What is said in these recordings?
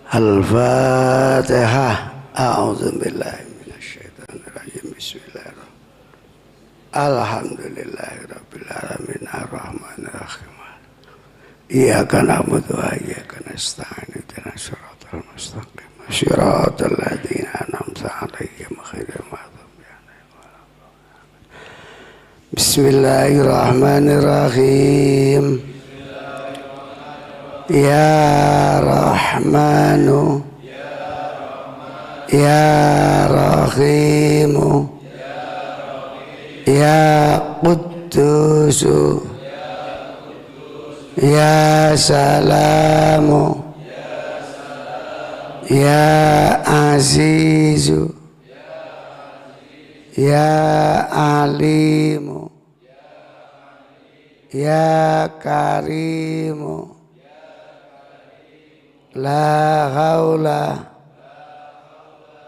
Al-Fatihah. A'udzubillahi minasyaitonirrajim. Bismillahirrahmanirrahim. Alhamdulillahirabbil alamin arrahmanir rahim. Iyyaka na'budu wa iyyaka nasta'in. Ihdinas siratal mustaqim. Shiratal ladzina an'amta 'alaihim ghairil maghdubi 'alaihim waladdallin. Bismillahirrahmanirrahim. Ya Rahmanu Ya Rahimu Ya Quddusu Ya Salamu Ya Azizu Ya Alimu Ya Karimu La haula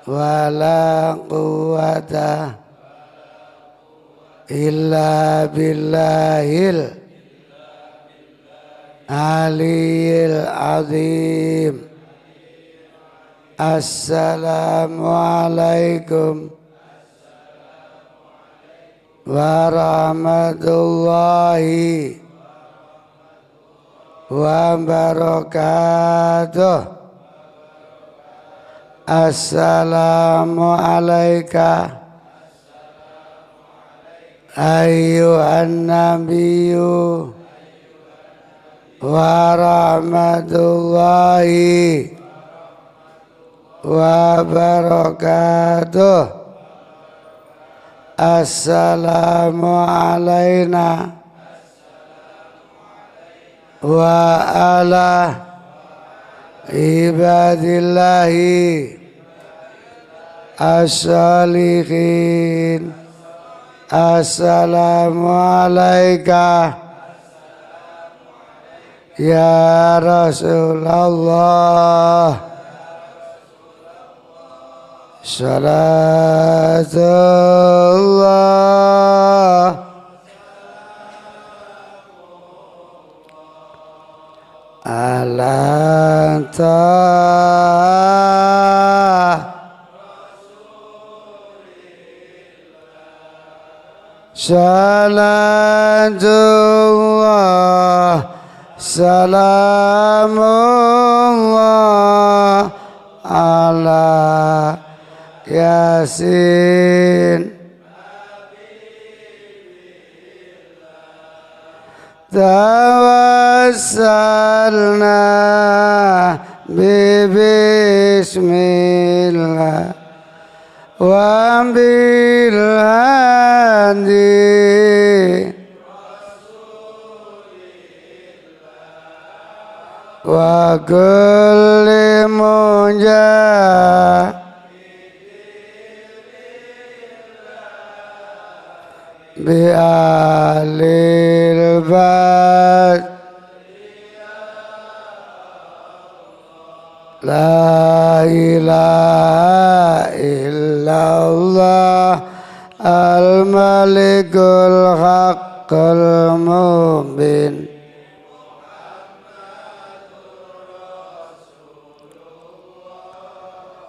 wa la quwwata illa billahil aliyil azim. Assalamualaikum warahmatullahi wabarakatuh. Assalamu alayka ayyuhan nabiyyu wa rahmatullahi wabarakatuh. Assalamu alayna wa ala ibadillahi as-salihin. Assalamu alayka ya Rasulullah. Salatullah ala salatullah salamullah ala Yasin tawassalna bismillah wa bil hadi wa kulli bi alil bad la ilaha illallah al malikul haqqul mubin.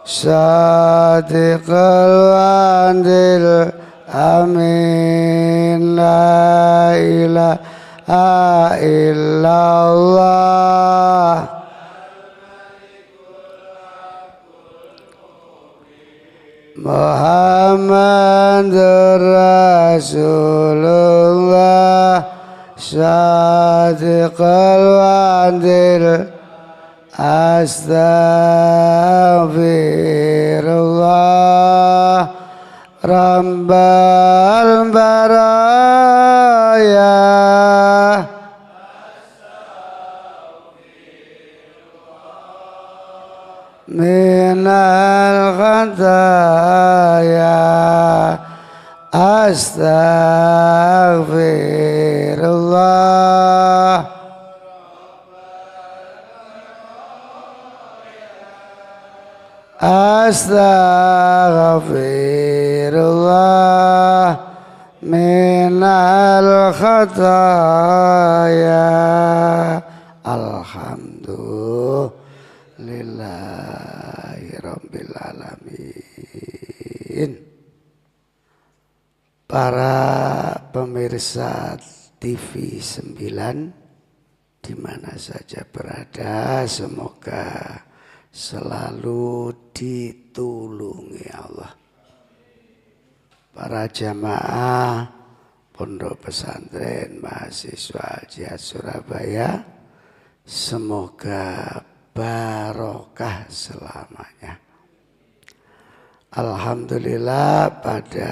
Sadiqul wa'dil amin. La ilaha illallah Muhammadur Rasulullah. Sadiqul wa'dil astaghfirullah Rabbal baraya minal khataya astaghfirullah astaghfirullah minal khataya. Alhamdulillah Alhamdulillahirabbil alamin. Para pemirsa TV 9 di mana saja berada, semoga selalu ditulungi Allah. Para jamaah Pondok Pesantren Mahasiswa Al-Jihad Surabaya, semoga barokah selamanya. Alhamdulillah, pada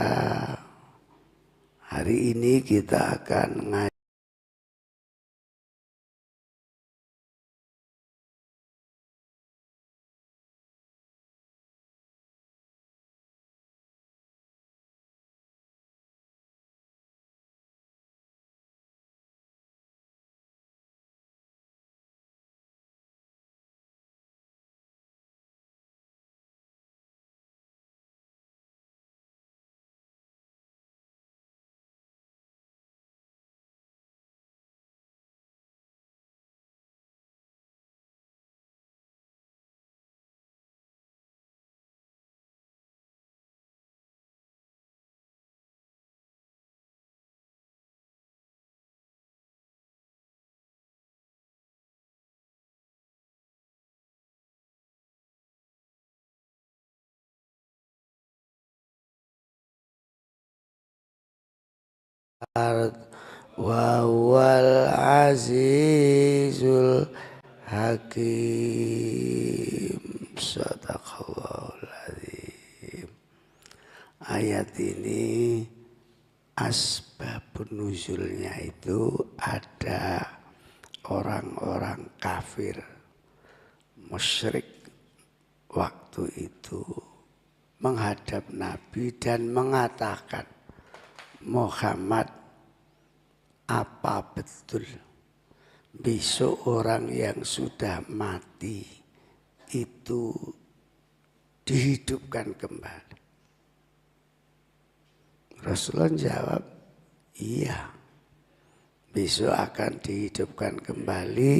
hari ini kita akan ngaji wa wal azizul hakim. Sadaqallahul azim. Ayat ini asbabun nuzulnya itu ada orang-orang kafir musyrik waktu itu menghadap Nabi dan mengatakan, Muhammad, apa betul besok orang yang sudah mati itu dihidupkan kembali? Rasulullah jawab, iya, besok akan dihidupkan kembali,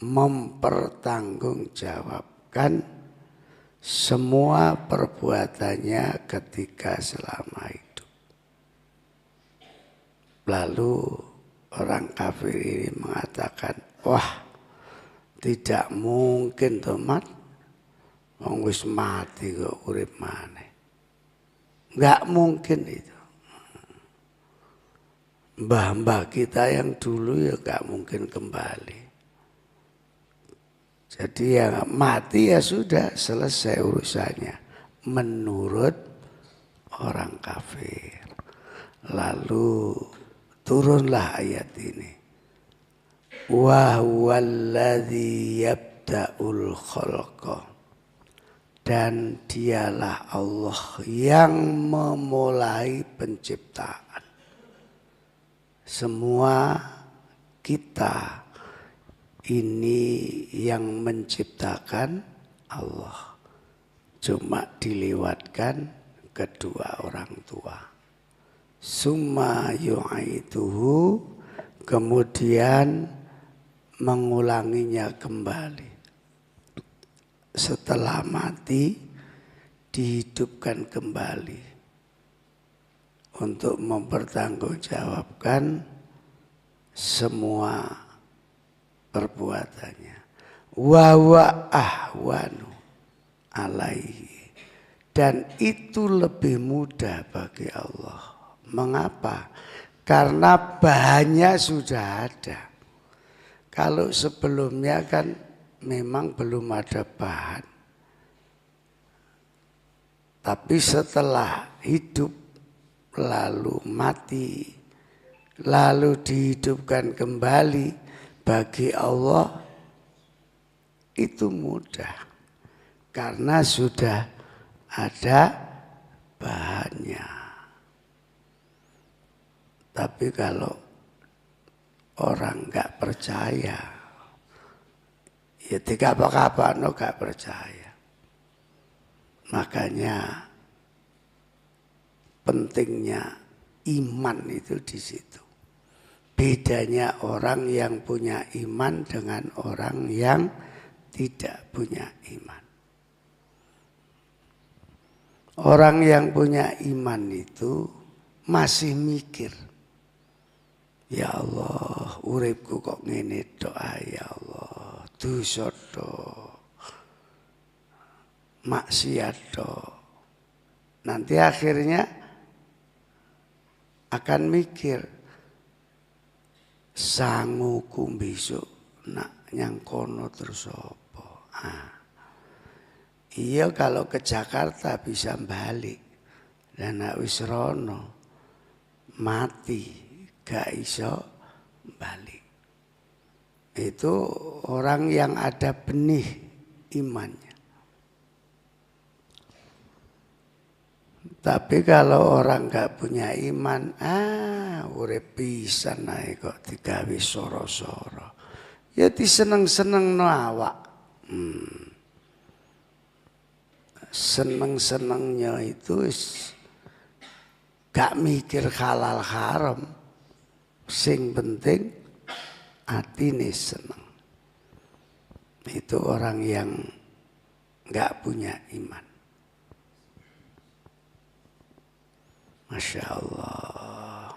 mempertanggungjawabkan semua perbuatannya ketika selama hidup. Lalu orang kafir ini mengatakan, wah, tidak mungkin tomat, wong wis mati kok urip maneh. Enggak mungkin itu. Mbah-mbah kita yang dulu ya enggak mungkin kembali. Jadi yang mati ya sudah selesai urusannya menurut orang kafir. Lalu turunlah ayat ini. Wa huwallazi yabda'ul khalqa. Dan dialah Allah yang memulai penciptaan. Semua kita ini yang menciptakan Allah. Cuma dilewatkan kedua orang tua. Summa yu'aiduhu, kemudian mengulanginya kembali. Setelah mati dihidupkan kembali untuk mempertanggungjawabkan semua perbuatannya. Wa wa ahwanu alaihi, dan itu lebih mudah bagi Allah. Mengapa? Karena bahannya sudah ada. Kalau sebelumnya kan memang belum ada bahan. Tapi setelah hidup, lalu mati, lalu dihidupkan kembali, bagi Allah itu mudah. Karena sudah ada bahannya. Tapi kalau orang nggak percaya, ya tiga apa-apa nggak percaya. Makanya pentingnya iman itu di situ. Bedanya orang yang punya iman dengan orang yang tidak punya iman. Orang yang punya iman itu masih mikir, ya Allah, uripku kok ngene doa, ya Allah, dosa tok, maksiat tok. Nanti akhirnya akan mikir, sanguku besok nak nyangkono terus apa? Iya, kalau ke Jakarta bisa balik, dan nak wis rono mati gak iso balik. Itu orang yang ada benih imannya. Tapi kalau orang gak punya iman, urip pisan ae kok digawe soro-soro. Ya diseneng-seneng no awak. Seneng-senengnya itu gak mikir halal haram. Sing penting atine seneng. Itu orang yang gak punya iman. Masya Allah.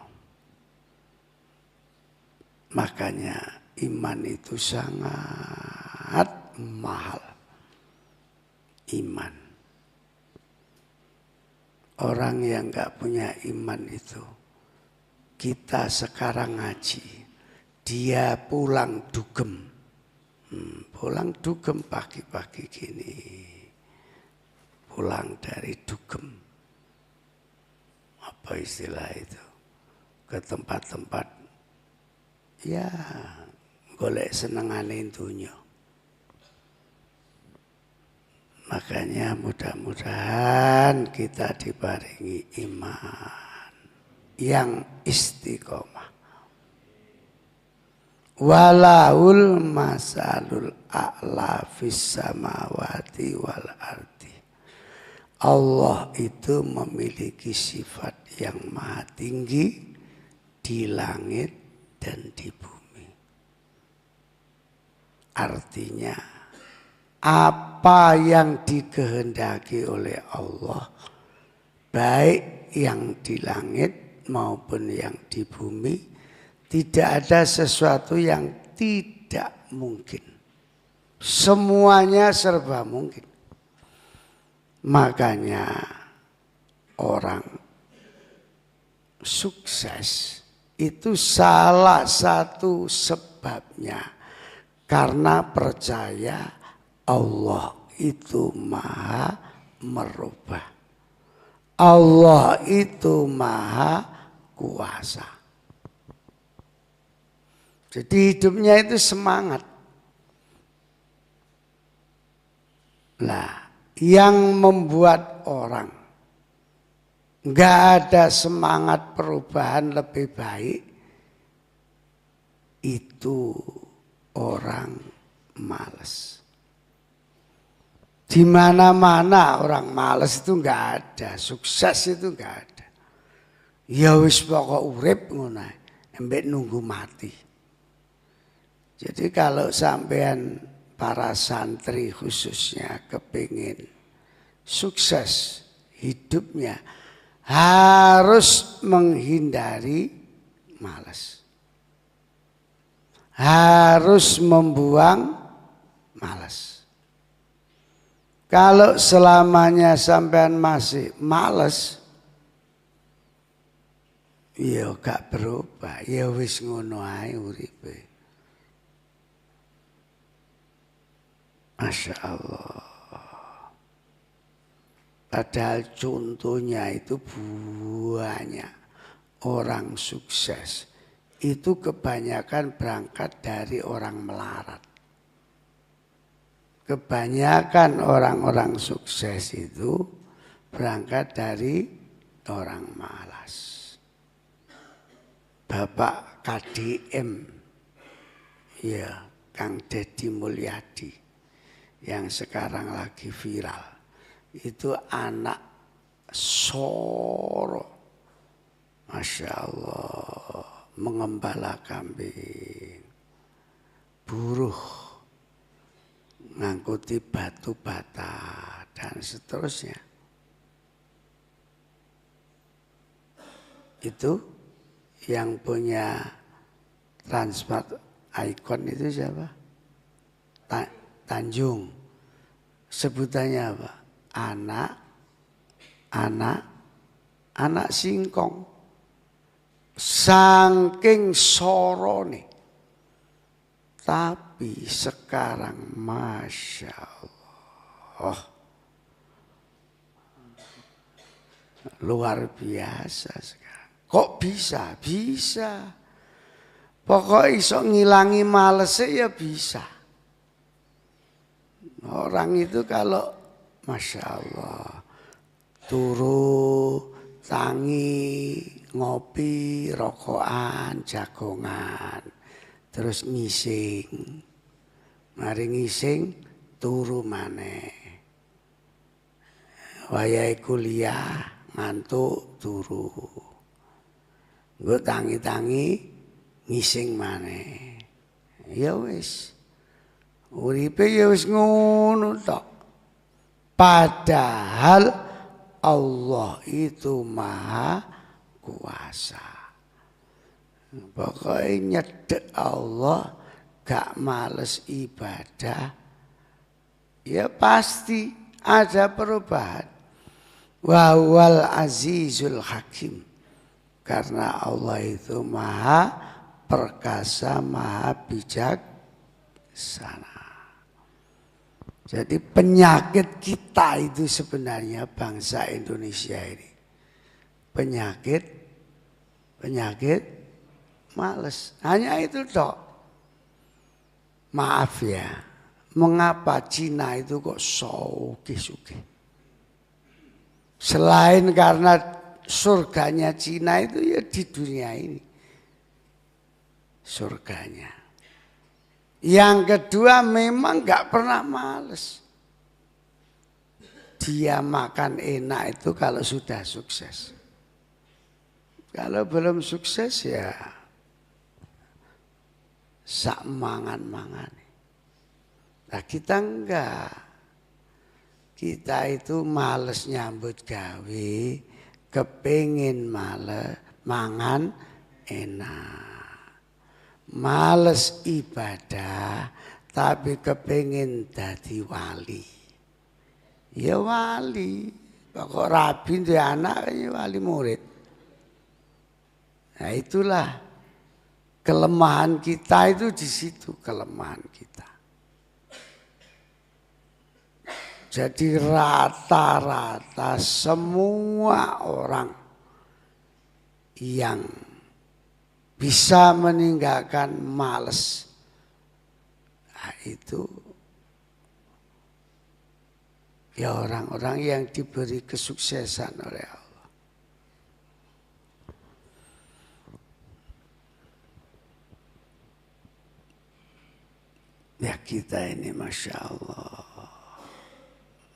Makanya iman itu sangat mahal. Iman. Orang yang gak punya iman itu, kita sekarang ngaji, dia pulang dugem. Pulang dugem pagi-pagi gini. Pulang dari dugem. Apa istilah itu? Ke tempat-tempat, ya golek senengane dunya. Makanya mudah-mudahan kita diparingi iman yang istiqomah. Walahul masalul a'la fis samawati wal ardi. Allah itu memiliki sifat yang maha tinggi di langit dan di bumi. Artinya apa yang dikehendaki oleh Allah, baik yang di langit maupun yang di bumi, tidak ada sesuatu yang tidak mungkin. Semuanya serba mungkin. Makanya orang sukses itu salah satu sebabnya karena percaya Allah itu maha merubah. Allah itu maha kuasa. Jadi hidupnya itu semangat. Nah, yang membuat orang nggak ada semangat perubahan lebih baik, itu orang malas. Di mana-mana orang malas itu nggak ada, sukses itu nggak ada. Ya wis pokok urip ngono, embek nunggu mati. Jadi kalau sampean para santri khususnya kepingin sukses hidupnya, harus menghindari malas. Harus membuang malas. Kalau selamanya sampean masih malas, ya gak berubah, ya wis ngono ae uripe. Masya Allah. Padahal contohnya itu banyak. Orang sukses itu kebanyakan berangkat dari orang melarat. Kebanyakan orang-orang sukses itu berangkat dari orang malas. Bapak KDM, ya Kang Deddy Mulyadi, yang sekarang lagi viral, itu anak Soro, Masya Allah, mengembala kambing, buruh, ngangkuti batu bata dan seterusnya. Itu yang punya Transmart Icon itu siapa? Tanjung. Sebutannya apa? Anak singkong. Saking sorone. Tapi sekarang Masya Allah. Luar biasa sekarang. Kok bisa? Bisa. Pokoknya iso ngilangi males ya bisa. Orang itu kalau Masya Allah turu, tangi, ngopi, rokokan, jagongan, terus ngising. Mari ngising, turu maneh. Wayahe kuliah, ngantuk, turu. Nggo tangi-tangi, ngising maneh. Ya wis. Uripe ya wis ngono tok. Padahal Allah itu maha kuasa. Pokoknya nyedek Allah gak males ibadah. Ya pasti ada perubahan. Wa wal azizul hakim. Karena Allah itu maha perkasa, maha bijaksana. Jadi penyakit kita itu sebenarnya bangsa Indonesia ini. Penyakit males. Hanya itu tok. Maaf ya. Mengapa Cina itu kok sugih-sugih? Selain karena surganya Cina itu ya di dunia ini. Surganya. Yang kedua memang gak pernah males. Dia makan enak itu kalau sudah sukses. Kalau belum sukses ya sak mangan-mangan. Nah kita enggak. Kita itu males nyambut gawe, kepingin mangan enak. Males ibadah tapi kepingin dadi wali. Ya wali. Pokok rabi itu anak ya wali murid. Nah itulah kelemahan kita itu di situ kelemahan kita. Jadi rata-rata semua orang yang bisa meninggalkan males, nah, itu ya orang-orang yang diberi kesuksesan oleh Allah. Ya kita ini Masya Allah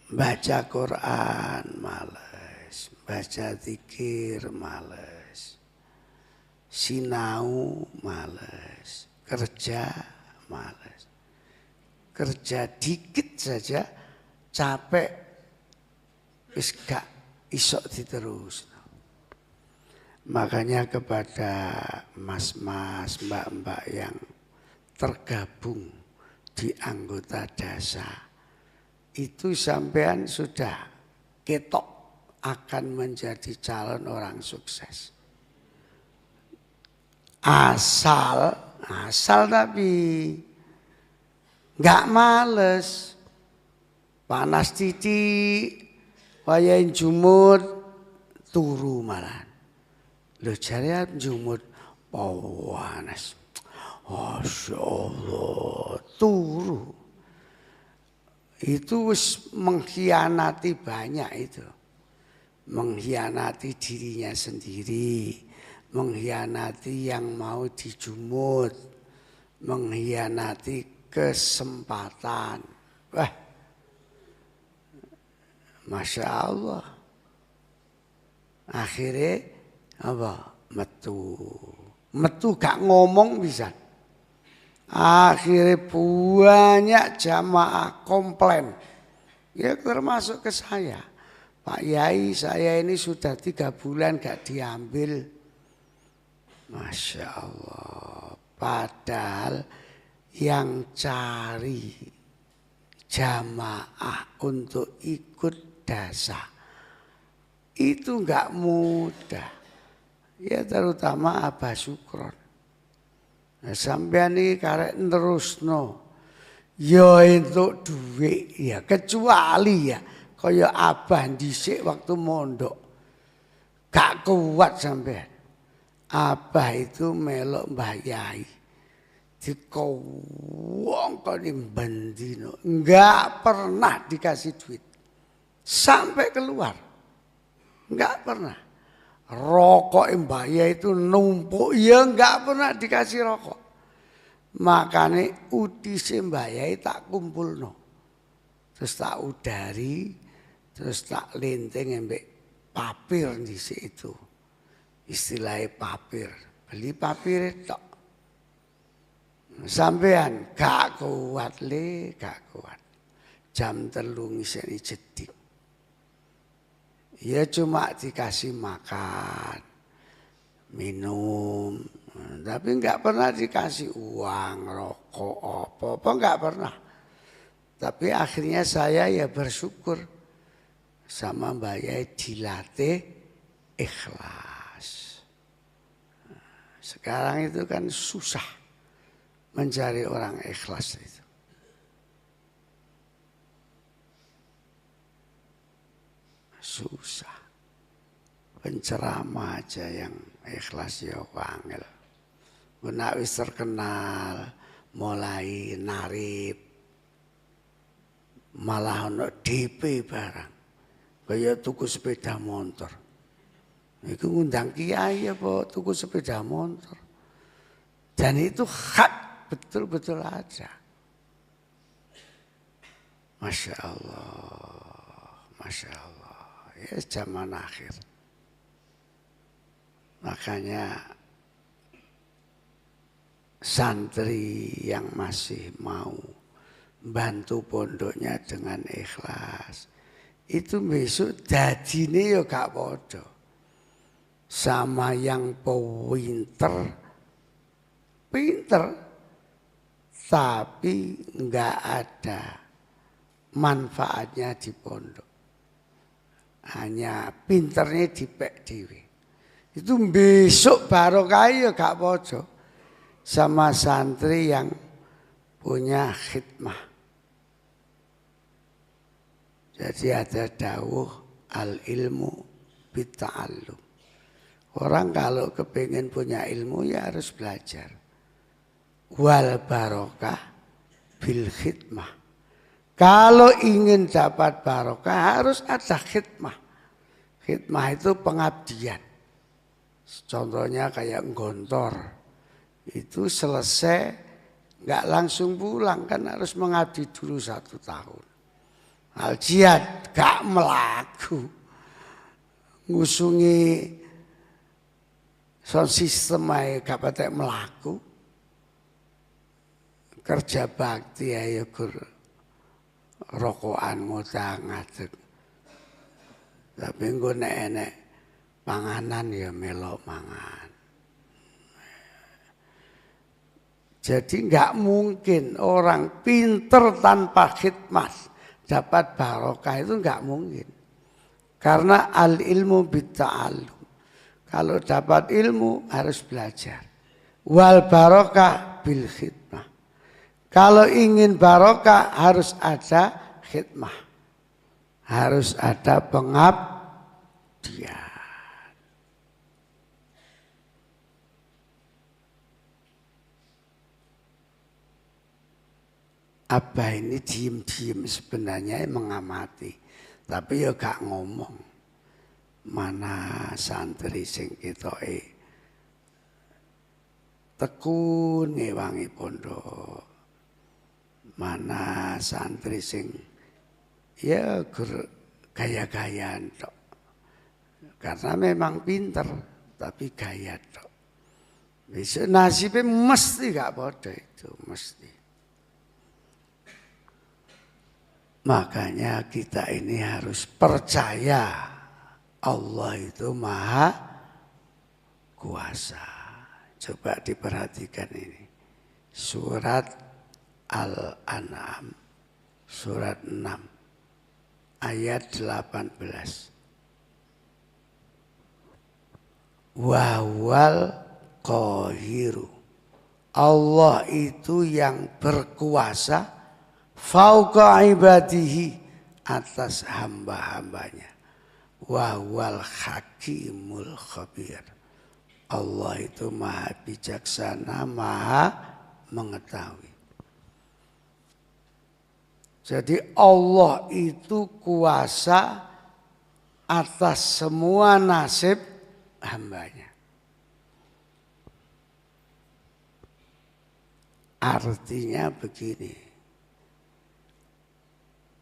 baca Quran males, baca zikir males, sinau males, kerja males. Kerja dikit saja capek wis gak iso diterus. Makanya kepada mas-mas, mbak-mbak yang tergabung di anggota dasa itu sampean sudah ketok akan menjadi calon orang sukses. Asal tapi nggak males, panas titik, wayahin jumut, turu malah. Lo cari jumut, panas, Masya Allah, turu. Itu mengkhianati banyak itu. Mengkhianati dirinya sendiri. Mengkhianati yang mau dijumut. Mengkhianati kesempatan. Wah, Masya Allah. Akhirnya apa? Metu gak ngomong bisa. Akhirnya banyak jamaah komplain. Ya termasuk ke saya. Pak Yai, saya ini sudah 3 bulan gak diambil. Masya Allah. Padahal yang cari jamaah untuk ikut dasa itu gak mudah. Ya terutama Abah Sukron. Nah, sampean ini karek nerusno. Ya entuk duit ya, kecuali ya kaya abah dhisik waktu mondok. Gak kuat sampean. Abah itu melok Mbah Yai. Dikongkoni bendino, enggak pernah dikasih duit. Sampai keluar. Enggak pernah. Rokok Mbah Yai itu numpuk, ya enggak pernah dikasih rokok. Makanya udise Mbah Yai tak kumpulno. Terus tak udari, terus tak linteng ambek papir di situ. Istilahnya papir. Beli papir tok. Sampean gak kuat gak kuat. Jam 3 ngiseni jedik. Ya cuma dikasih makan, minum, tapi enggak pernah dikasih uang, rokok, apa enggak pernah. Tapi akhirnya saya ya bersyukur sama Mbak Yai dilatih ikhlas. Sekarang itu kan susah mencari orang ikhlas itu. Susah. Penceramah aja yang ikhlas ya wangel. Nek wis terkenal, mulai narip, malah ono DP barang. Kaya tuku sepeda motor. Iku ngundang kiai apa tuku sepeda motor. Dan itu hak betul-betul ada. Masya Allah, Masya Allah. Ya zaman akhir. Makanya santri yang masih mau bantu pondoknya dengan ikhlas, itu besok dadine ya gak podo. Sama yang pinter, tapi enggak ada manfaatnya di pondok. Hanya pinternya dipek dewe. Itu besok barokah ya gak podo sama santri yang punya khidmah. Jadi ada dawuh al ilmu bitta'allum. Orang kalau kepingin punya ilmu ya harus belajar. Wal barokah bil khidmah. Kalau ingin dapat barokah harus ada khidmah. Khidmah itu pengabdian. Contohnya kayak nggontor. Itu selesai nggak langsung pulang kan harus mengabdi dulu 1 tahun. Al jihad gak melaku. Ngusungi sound system aja gak patek melaku. Kerja bakti aja rokokan ngutang-ngadeg. Tapi engko nek enek panganan ya melok mangan. Jadi enggak mungkin orang pinter tanpa khidmat dapat barokah, itu enggak mungkin. Karena al ilmu bitta'allum. Kalau dapat ilmu harus belajar. Wal barokah bil khidmah. Kalau ingin barokah harus ada khidmah. Harus ada pengabdian. Abah ini diem-diem sebenarnya mengamati. Tapi ya gak ngomong. Mana santri sing ketoke tekun ngewangi pondok. Mana santri sing ya gaya-gayaan tok. Karena memang pinter tapi gaya tok. Besok nasibnya mesti gak bodoh itu, mesti. Makanya kita ini harus percaya Allah itu maha kuasa. Coba diperhatikan ini. Surat Al-An'am, surat 6, ayat 18. Wahwal qahiru. Allah itu yang berkuasa fauqa ibadihi, atas hamba-hambanya. Wahwal hakimul khabir. Allah itu maha bijaksana, maha mengetahui. Jadi Allah itu kuasa atas semua nasib hambanya. Artinya begini,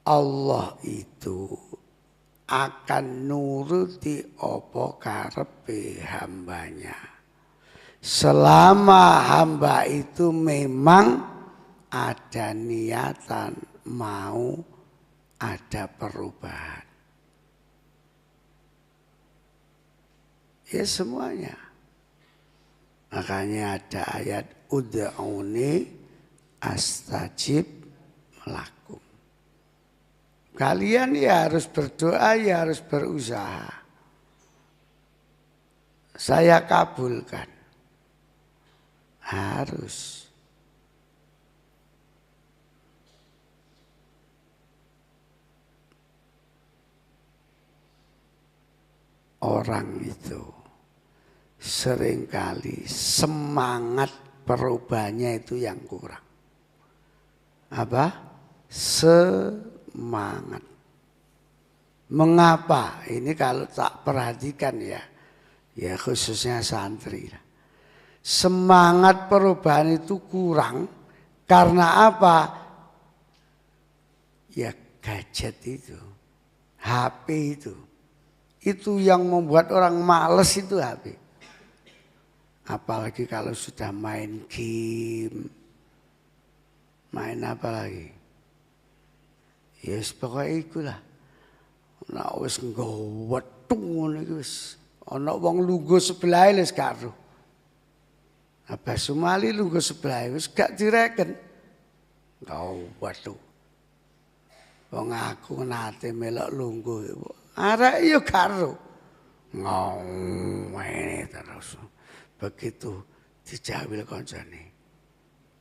Allah itu akan nuruti apa karepe hambanya selama hamba itu memang ada niatan mau ada perubahan. Ya semuanya. Makanya ada ayat ud'uni astajib lakum. Kalian ya harus berdoa, ya harus berusaha. Saya kabulkan. Harus. Orang itu seringkali semangat perubahannya itu yang kurang. Apa? Semangat. Mengapa? Ini kalau tak perhatikan ya khususnya santri. Semangat perubahan itu kurang karena apa? Ya gadget itu, HP itu. Itu yang membuat orang males itu HP. Apalagi kalau sudah main game. Main apa lagi? Ya pokoknya ikulah. Nek wis nggowetu ngono iki wis ana wong lungguh sebelah wis karo. Abah Sumali lungguh sebelah wis gak direken. Nggowetu. Wong aku nate melok lungguh. Arek yo karo. Ngomene terus. Begitu dijawil kancane.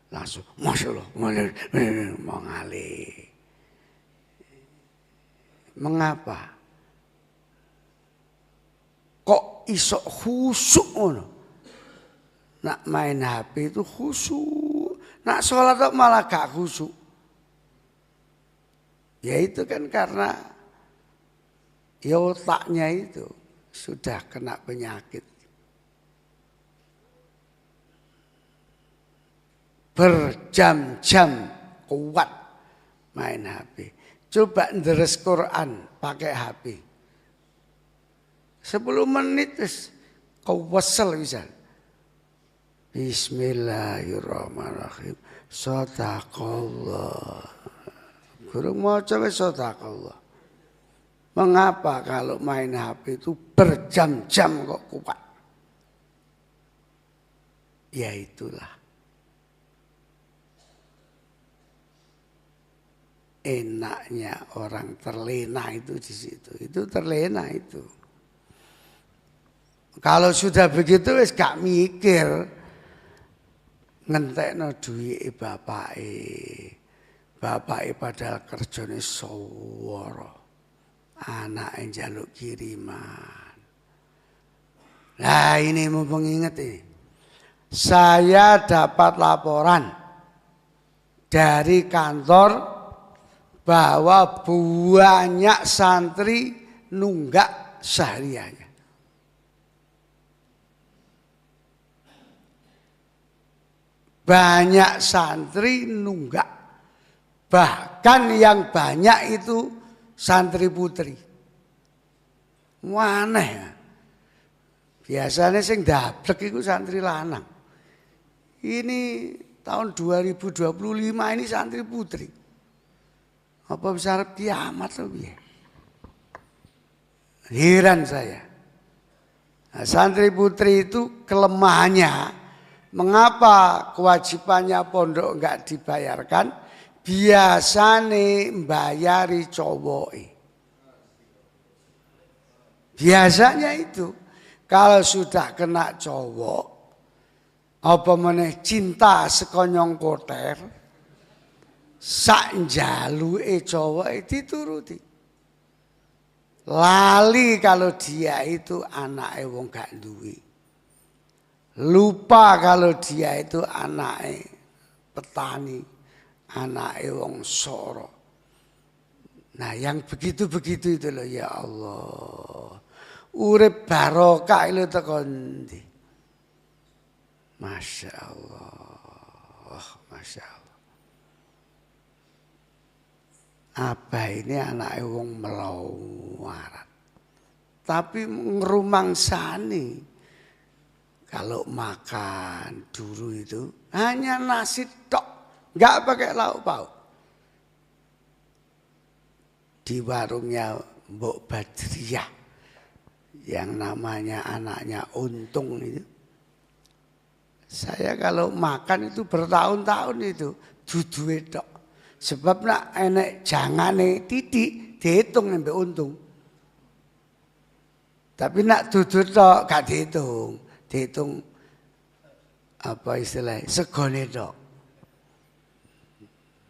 Langsung masyaallah mau ngalih. Mengapa? Kok iso khusyuk ngono? Nak main HP itu khusyuk. Nak sholat malah gak khusyuk. Ya itu kan karena ya otaknya itu sudah kena penyakit. Berjam-jam kuat main HP. Coba deres Quran pakai HP. 10 menit kau wesel bisa. Bismillahirrahmanirrahim. Shadaqallah. Guru mau coba shadaqallah. Mengapa kalau main HP itu berjam-jam kok kuat? Ya itulah. Enaknya orang terlena itu di situ. Itu terlena itu. Kalau sudah begitu wis gak mikir ngentekno duwike bapake. Bapake padahal kerjane sawara. Anake njaluk kiriman. Nah, ini mumpung inget ini. Saya dapat laporan dari kantor bahwa banyak santri nunggak sehariannya. Banyak santri nunggak. Bahkan yang banyak itu santri putri. Aneh ya. Biasanya sing dablek itu santri lanang. Ini tahun 2025 ini santri putri. Apa bisa harap kiamat loh ya? Heran saya. Nah, santri putri itu kelemahannya, mengapa kewajibannya pondok enggak dibayarkan? Biasane mbayari cowoke. Biasanya itu kalau sudah kena cowok, apa meneh cinta sekonyong koter, sak njaluke cowoke dituruti. Lali kalau dia itu anake wong gak duwe. Lupa kalau dia itu anake petani, anake wong soro. Nah yang begitu-begitu itu loh ya Allah. Urip barokah itu tekan ndi. Masya Allah. Masya Allah. Abah ini anake wong melawarat. Tapi ngerumangsani. Kalau makan dulu itu hanya nasi tok. Enggak pakai lauk pauk. Di warungnya Mbok Badriah yang namanya anaknya Untung itu. Saya kalau makan itu bertahun-tahun itu dudu tok. Sebab nak enek jangane titik dihitung mbek Untung. Tapi nak dudu tok gak dihitung. Dihitung apa istilahnya segone tok.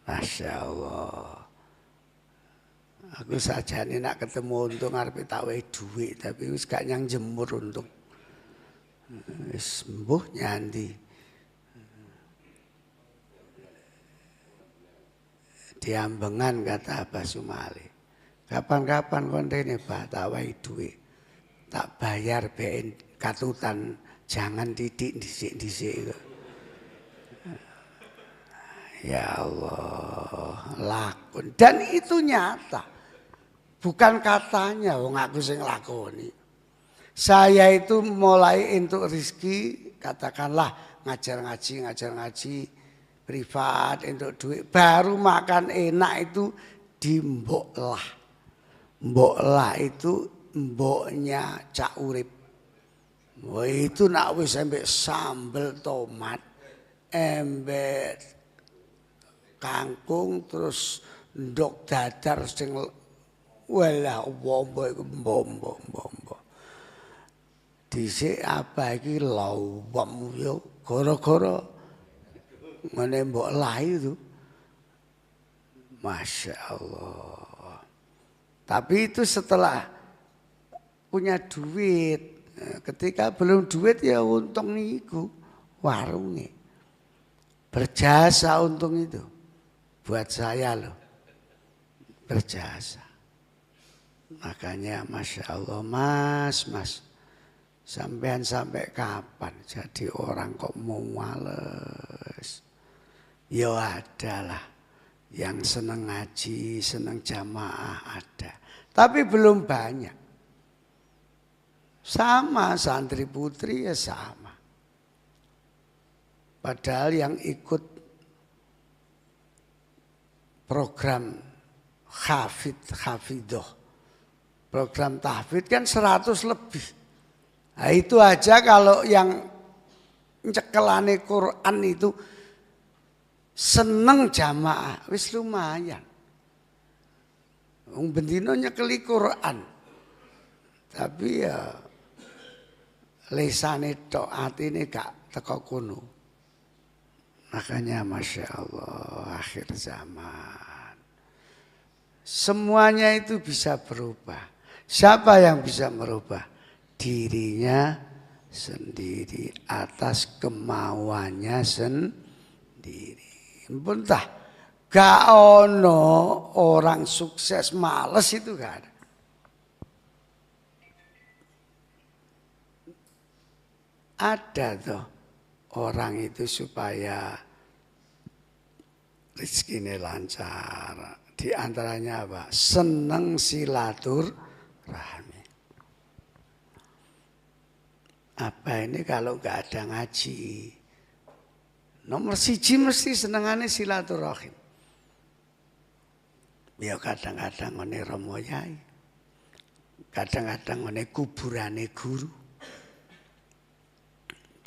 Masya Allah. Aku saja ini nak ketemu Untung arep tak wae duit tapi wis gak nyang jemur Untung. Wis mbuh nyandi. Diambengan kata Abah Sumali. Kapan-kapan kontene Pak tak wae duit. Tak bayar BN katutan jangan didik dhisik-dhisik. Ya Allah, lakon dan itu nyata. Bukan katanya, wong aku sing lakoni. Saya itu mulai untuk rezeki, katakanlah ngajar ngaji privat untuk duit. Baru makan enak itu di Mbok Lah. Mbok Lah itu mboknya Cak Urip. Wah itu nak wis ambek sambel tomat, embek kangkung terus ndok dadar sing walah bombo iku bombo. Dhisik apa iki lawam yo gara-gara ngene Mbok Lah itu. Masya Allah. Tapi itu setelah punya duit. Ketika belum duit ya Untung niku warungnya. Berjasa Untung itu. Buat saya loh. Berjasa. Makanya Masya Allah mas. Sampean sampai kapan jadi orang kok mau males. Ya adalah. Yang seneng ngaji, seneng jamaah ada. Tapi belum banyak. Sama santri putri ya sama. Padahal yang ikut program Hafidoh, program tahfidz kan 100 lebih. Nah itu aja kalau yang cekelane Quran itu seneng jamaah, wis lumayan. Wong bendino nyekeli Quran. Tapi ya lesane tok atine gak teko kono. Makanya Masya Allah akhir zaman. Semuanya itu bisa berubah. Siapa yang bisa merubah? Dirinya sendiri atas kemauannya sendiri. Entah gak ono orang sukses males itu gak ada. Ada tuh orang itu supaya rezekinya lancar. Di antaranya apa? Seneng silaturahmi. Apa ini kalau nggak ada ngaji? Nomor siji mesti senengane silaturahim. Ya kadang-kadang ngene Romo Yai. Kadang-kadang ngene kuburane guru.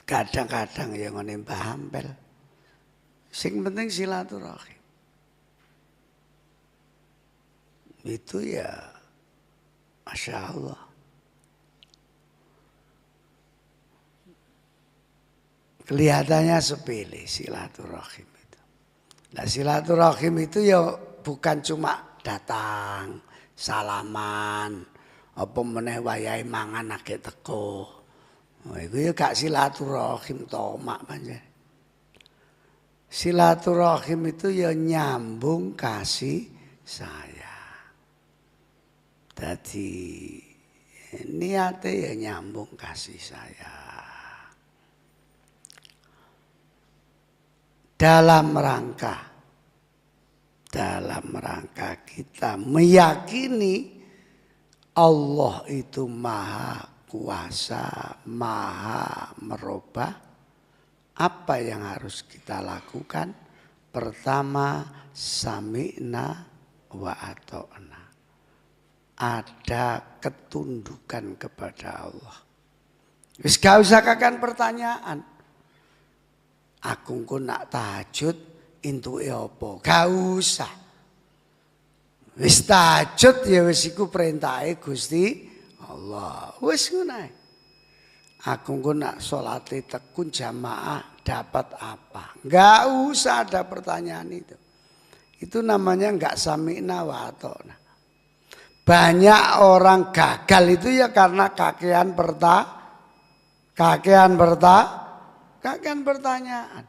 Kadang-kadang ya ngene Mbah Ampel. Sing penting silaturahim. Itu ya Masya Allah. Kelihatannya sepele silaturahim itu. Nah silaturahim itu ya bukan cuma datang, salaman, apa meneh wayahe mangan akeh teko. Oh, itu ya gak silaturahim tomak pancen. Silaturahim itu ya nyambung kasih sayang. Jadi niate ya nyambung kasih sayang. Dalam rangka kita meyakini Allah itu maha kuasa, maha merubah. Apa yang harus kita lakukan? Pertama, sami'na wa ata'na. Ada ketundukan kepada Allah. Wis gak usah kakan pertanyaan. Aku engko nak tahajud entuke apa? Gak usah. Wis tahajud ya wis iku perintahe Gusti Allah. Wis ngono ae. Aku engko nak salate tekun jamaah dapat apa? Enggak usah ada pertanyaan itu. Itu namanya enggak sami'na wa ata'na. Banyak orang gagal itu ya karena kakean pertanyaan.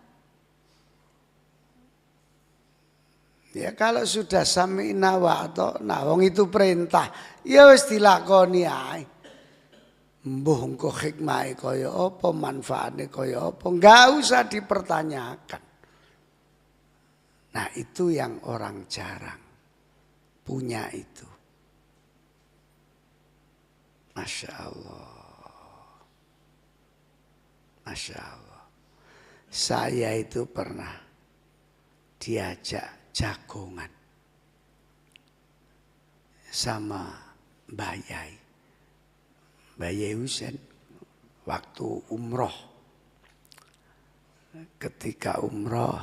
Ya kalau sudah sami'na wa ata'na, wong itu perintah, ya wis dilakoni ae. Mbuh engko hikmahe kaya apa, manfaatnya kaya apa, enggak usah dipertanyakan. Nah, itu yang orang jarang punya itu. Masya Allah. Masya Allah. Saya itu pernah diajak jagongan sama Mbah Yai. Mbah Yai Husen waktu umroh. Ketika umroh,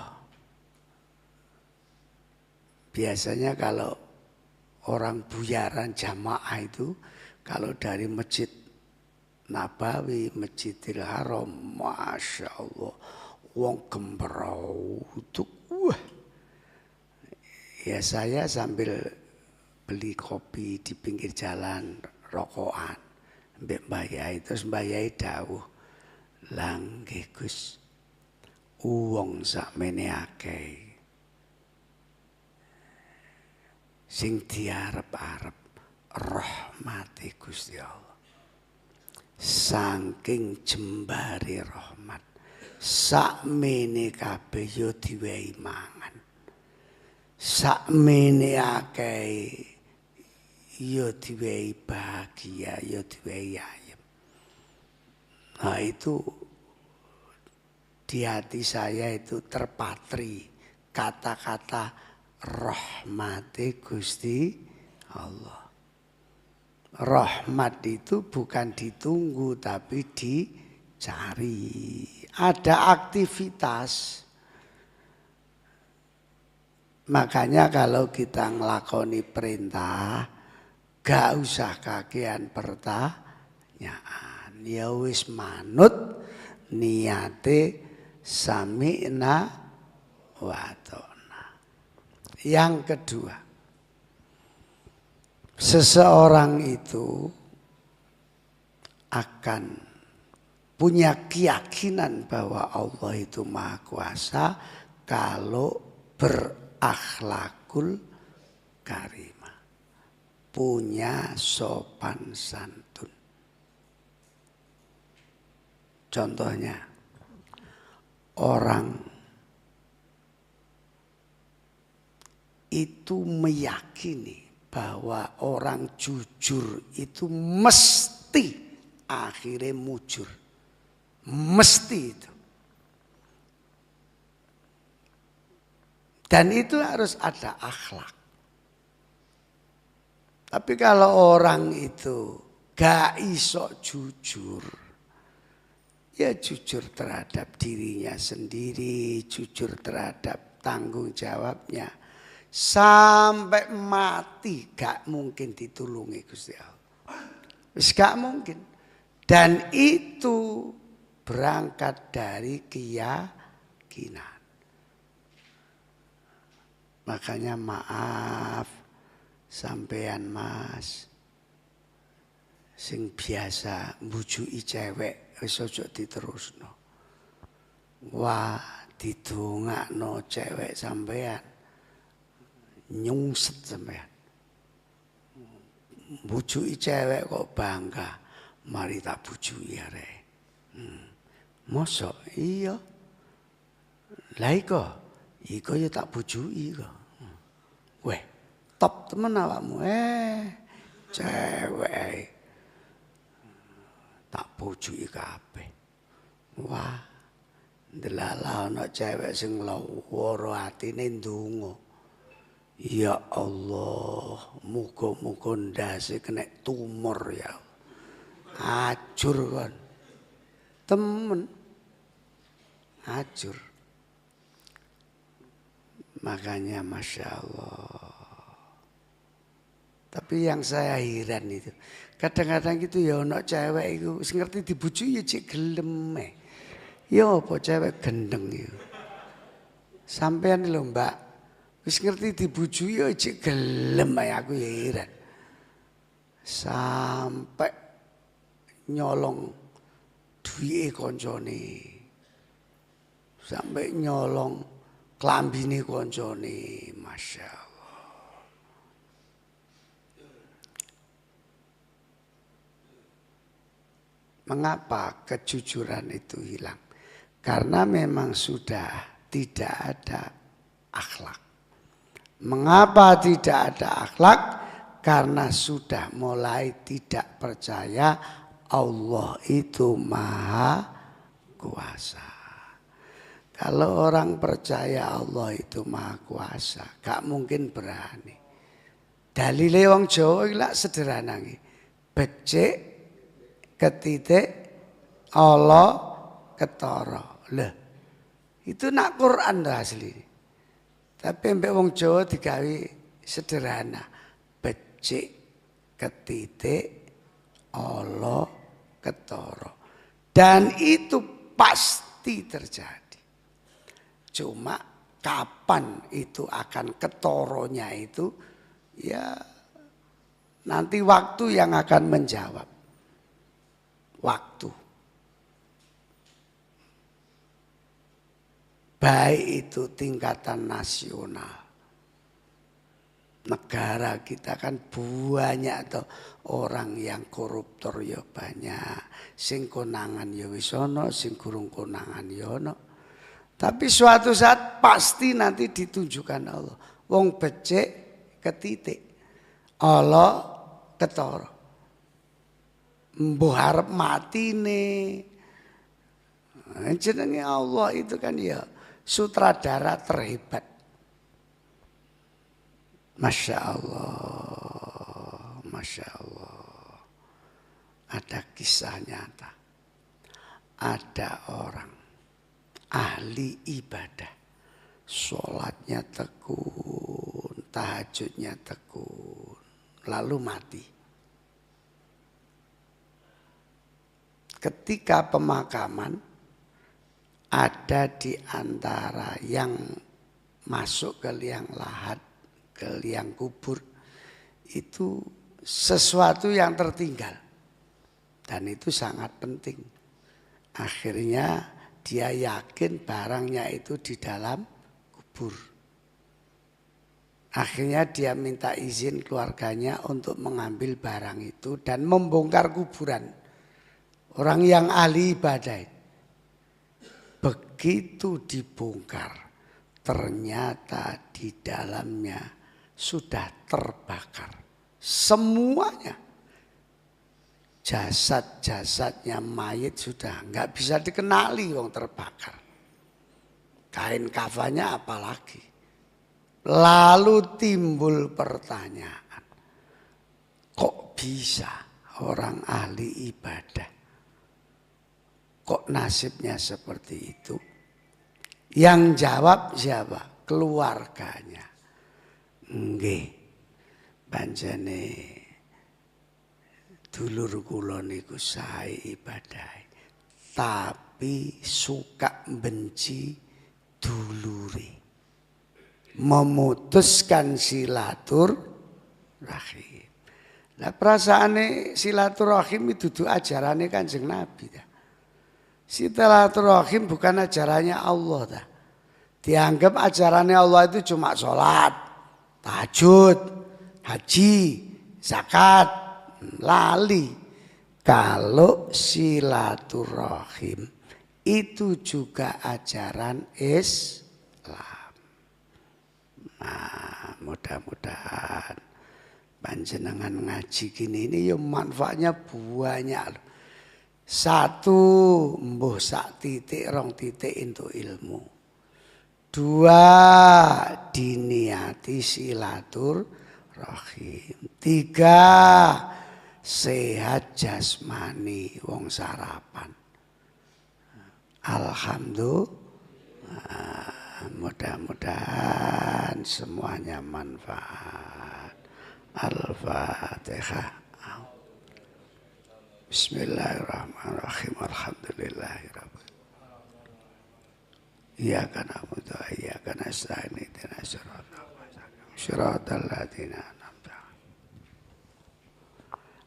biasanya kalau orang buyaran jamaah itu, kalau dari Masjid Nabawi, Masjidil Haram, Masya Allah, wong gembrautuk. Wah. Ya saya sambil beli kopi di pinggir jalan, rokokan, mbek Mbah Yai, terus Mbah Yai dawuh, "Lah nggih Gus, wong sakmene akeh sing diarep-arep rahmate Gusti Allah. Saking jembare rahmat, sakmene kabeh yo diwehi mangan. Sakmene akeh yo diwehi bahagia, yo diwehi ayem." Nah itu di hati saya itu terpatri kata-kata rahmate Gusti Allah. Rahmat itu bukan ditunggu tapi dicari. Ada aktivitas. Makanya kalau kita ngelakoni perintah, gak usah kakean pertanyaan. Ya wis manut niate sami'na wa ata'na. Yang kedua, seseorang itu akan punya keyakinan bahwa Allah itu Maha Kuasa kalau berakhlakul karimah, punya sopan santun. Contohnya, orang itu meyakini bahwa orang jujur itu mesti akhirnya mujur. Mesti itu. Dan itu harus ada akhlak. Tapi kalau orang itu gak iso jujur, ya jujur terhadap dirinya sendiri, jujur terhadap tanggung jawabnya. Sampai mati gak mungkin ditulungi Gusti Allah. Wis gak mungkin. Dan itu berangkat dari keyakinan. Makanya maaf sampean Mas sing biasa mbujuki cewek wis aja diterusno. Wah, didongakno cewek sampean nyungset sampean. Mbujuki cewek kok bangga, mari tak bujuki arek. Mosok iya. Lah iko ya tak bujuki kok. Weh, top temen awakmu. Cewek tak bujuki kabeh. Wah, ndelala ana cewek sing lara atine ndonga. Ya Allah, muga-muga ndase kena tumor ya. Ajur kon. Temen. Ajur. Makanya Masya Allah. Tapi yang saya heran itu, kadang-kadang gitu ya ana cewek itu sing ngerti dibujuki ya cek gelem. Ya apa cewek gendeng itu. Sampean lho Mbak, wis ngerti dibujuki ya cek gelem aku ya heran. Sampai nyolong duwike koncone. Sampai nyolong klambine koncone, Masya Allah. Mengapa kejujuran itu hilang? Karena memang sudah tidak ada akhlak. Mengapa tidak ada akhlak? Karena sudah mulai tidak percaya Allah itu maha kuasa. Kalau orang percaya Allah itu maha kuasa, gak mungkin berani. Dalile wong Jawa iki lak sederhana iki. Becik ketitik Allah ketara. Lah, itu nak Quran dah asli. Tapi mbek wong Jawa digawe sederhana. Becik ketitik Allah ketara. Dan itu pasti terjadi. Cuma kapan itu akan ketoronya itu ya nanti waktu yang akan menjawab. Waktu. Baik itu tingkatan nasional. Negara kita kan banyak tuh orang yang koruptor ya banyak. Sing konangan ya wis ana, sing gurung konangan ya ana. Tapi suatu saat pasti nanti ditunjukkan Allah. Wong becik ketitik. Allah ketara. Mbuh arep matine. Jenenge Allah itu kan ya sutradara terhebat. Masya Allah. Masya Allah. Ada kisah nyata. Ada orang ahli ibadah, sholatnya tekun, tahajudnya tekun, lalu mati. Ketika pemakaman, ada di antara yang masuk ke liang lahat, ke liang kubur, itu sesuatu yang tertinggal. Dan itu sangat penting. Akhirnya dia yakin barangnya itu di dalam kubur. Akhirnya dia minta izin keluarganya untuk mengambil barang itu dan membongkar kuburan. Orang yang ahli ibadah. Begitu dibongkar, ternyata di dalamnya sudah terbakar. Semuanya. Jasad-jasadnya mayit sudah nggak bisa dikenali wong terbakar. Kain kafannya apalagi. Lalu timbul pertanyaan, kok bisa orang ahli ibadah, kok nasibnya seperti itu? Yang jawab siapa? Keluarganya. Nggih, pancene dulur kula niku sae ibadah, tapi suka benci dulure. Memutuskan silaturahim. Nah, perasaane silaturahim itu dudu ajarane Kanjeng Nabi dah. Silaturahim bukan ajarannya Allah dah. Dianggap ajarannya Allah itu cuma sholat, tahajud, haji, zakat, lali. Kalau silaturahim itu juga ajaran Islam. Nah, mudah-mudahan panjenengan ngaji gini ini ya manfaatnya banyak. Satu, mbuh sak titik rong titik untuk ilmu. Dua, diniati silaturahim. Tiga, sehat jasmani wong sarapan. Alhamdulillah. Mudah-mudahan semuanya manfaat. Al-Fatihah. Bismillahirrahmanirrahim. Alhamdulillahirabbil alamin. Iyyaka na'budu wa iyyaka nasta'in. Ihdinas siratal ladzina an'amta 'alaihim.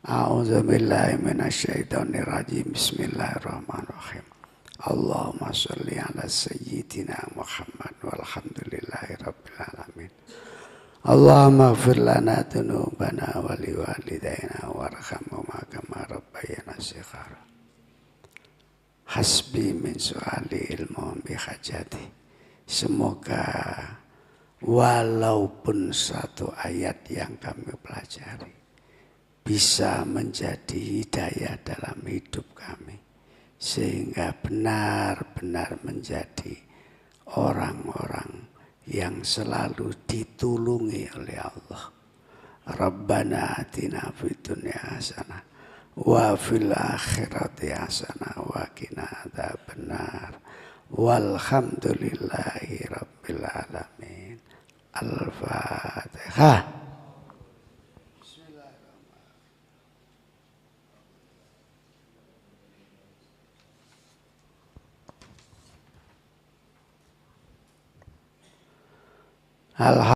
A'udzu billahi minasyaitonir rajim. Bismillahirrahmanirrahim. Allahumma sholli ala sayyidina Muhammad walhamdulillahi rabbil alamin. Allahumma ighfir lana dzunubana wa liwalidayna warhamhuma kama rabbayana shighara. Hasbi min su'ali ilmu bihajati. Semoga walaupun satu ayat yang kami pelajari bisa menjadi hidayah dalam hidup kami, sehingga benar-benar menjadi orang-orang yang selalu ditulungi oleh Allah. Rabbana atina fid dunya hasanah wa fil akhirati hasanah wa qina adzabannar. Walhamdulillahi rabbil alamin. Al-Fatihah. Alhamdulillah.